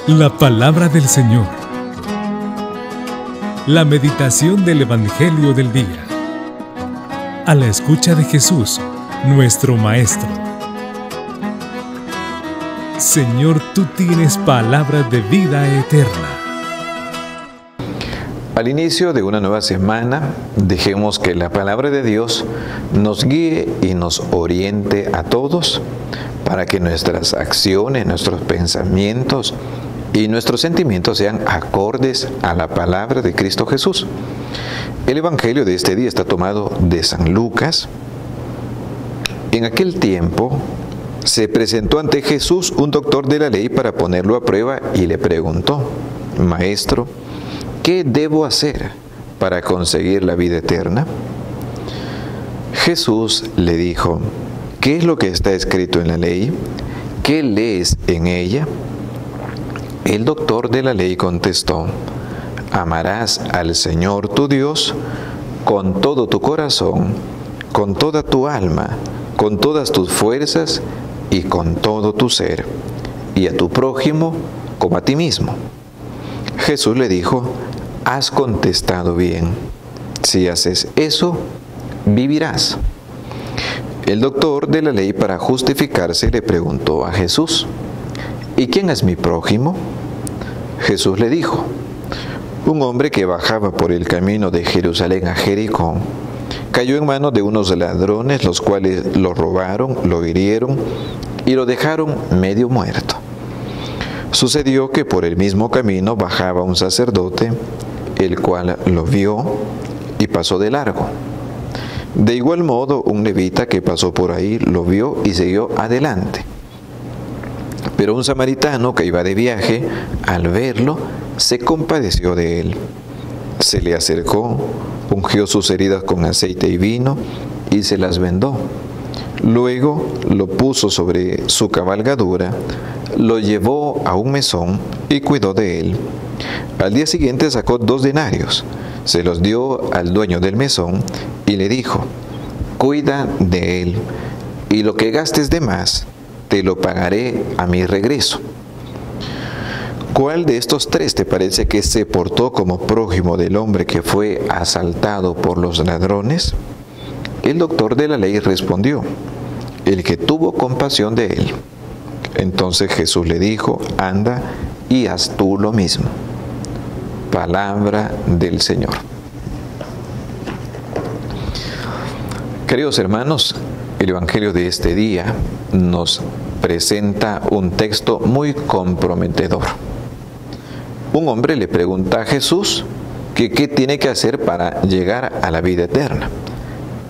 La palabra del Señor. La meditación del Evangelio del día. A la escucha de Jesús, nuestro Maestro. Señor, tú tienes palabras de vida eterna. Al inicio de una nueva semana, dejemos que la palabra de Dios nos guíe y nos oriente a todos para que nuestras acciones, nuestros pensamientos y nuestros sentimientos sean acordes a la palabra de Cristo Jesús. El Evangelio de este día está tomado de San Lucas. En aquel tiempo se presentó ante Jesús un doctor de la ley para ponerlo a prueba y le preguntó: Maestro, ¿qué debo hacer para conseguir la vida eterna? Jesús le dijo: ¿qué es lo que está escrito en la ley? ¿Qué lees en ella? El doctor de la ley contestó: amarás al Señor tu Dios con todo tu corazón, con toda tu alma, con todas tus fuerzas y con todo tu ser, y a tu prójimo como a ti mismo. Jesús le dijo: has contestado bien. Si haces eso, vivirás. El doctor de la ley, para justificarse, le preguntó a Jesús: ¿y quién es mi prójimo? Jesús le dijo: un hombre que bajaba por el camino de Jerusalén a Jericó cayó en manos de unos ladrones, los cuales lo robaron, lo hirieron y lo dejaron medio muerto. Sucedió que por el mismo camino bajaba un sacerdote, el cual lo vio y pasó de largo. De igual modo, un levita que pasó por ahí lo vio y siguió adelante. Pero un samaritano que iba de viaje, al verlo, se compadeció de él. Se le acercó, ungió sus heridas con aceite y vino y se las vendó. Luego lo puso sobre su cabalgadura, lo llevó a un mesón y cuidó de él. Al día siguiente sacó 2 denarios, se los dio al dueño del mesón y le dijo: cuida de él, y lo que gastes de más, te lo pagaré a mi regreso. ¿Cuál de estos 3 te parece que se portó como prójimo del hombre que fue asaltado por los ladrones? El doctor de la ley respondió: el que tuvo compasión de él. Entonces Jesús le dijo: anda y haz tú lo mismo. Palabra del Señor. Queridos hermanos, el Evangelio de este día nos presenta un texto muy comprometedor. Un hombre le pregunta a Jesús que qué tiene que hacer para llegar a la vida eterna.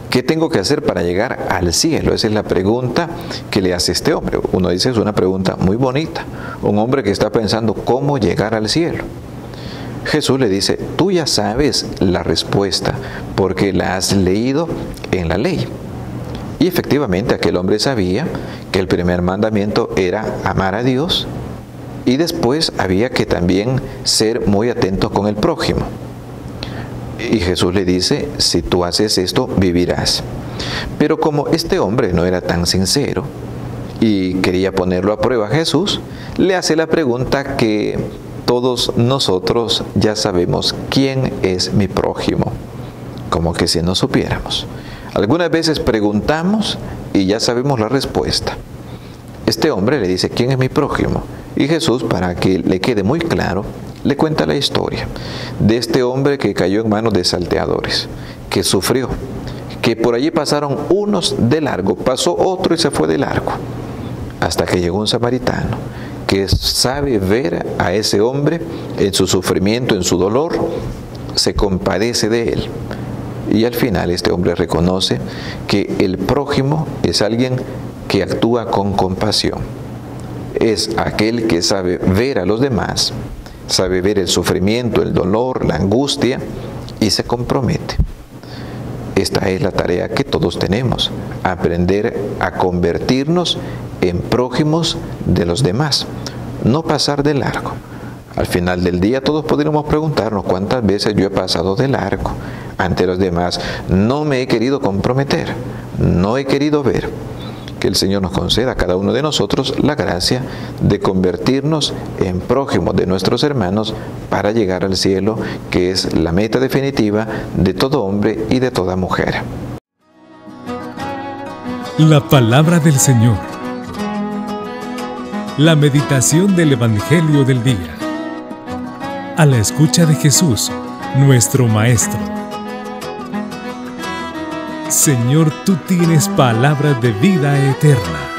¿Qué tengo que hacer para llegar al cielo? Esa es la pregunta que le hace este hombre. Uno dice, es una pregunta muy bonita. Un hombre que está pensando cómo llegar al cielo. Jesús le dice: tú ya sabes la respuesta porque la has leído en la ley. Y efectivamente aquel hombre sabía que el primer mandamiento era amar a Dios y después había que también ser muy atentos con el prójimo. Y Jesús le dice: si tú haces esto, vivirás. Pero como este hombre no era tan sincero y quería ponerlo a prueba, Jesús le hace la pregunta que todos nosotros ya sabemos: ¿quién es mi prójimo? Como que si no supiéramos. Algunas veces preguntamos y ya sabemos la respuesta. Este hombre le dice: ¿quién es mi prójimo? Y Jesús, para que le quede muy claro, le cuenta la historia de este hombre que cayó en manos de salteadores, que sufrió, que por allí pasaron unos de largo, pasó otro y se fue de largo, hasta que llegó un samaritano que sabe ver a ese hombre en su sufrimiento, en su dolor, se compadece de él. Y al final este hombre reconoce que el prójimo es alguien que actúa con compasión. Es aquel que sabe ver a los demás, sabe ver el sufrimiento, el dolor, la angustia y se compromete. Esta es la tarea que todos tenemos: aprender a convertirnos en prójimos de los demás, no pasar de largo. Al final del día todos podríamos preguntarnos: ¿cuántas veces yo he pasado de largo ante los demás? No me he querido comprometer, no he querido ver. Que el Señor nos conceda a cada uno de nosotros la gracia de convertirnos en prójimos de nuestros hermanos para llegar al cielo, que es la meta definitiva de todo hombre y de toda mujer. La palabra del Señor. La meditación del Evangelio del día. A la escucha de Jesús, nuestro Maestro. Señor, tú tienes palabras de vida eterna.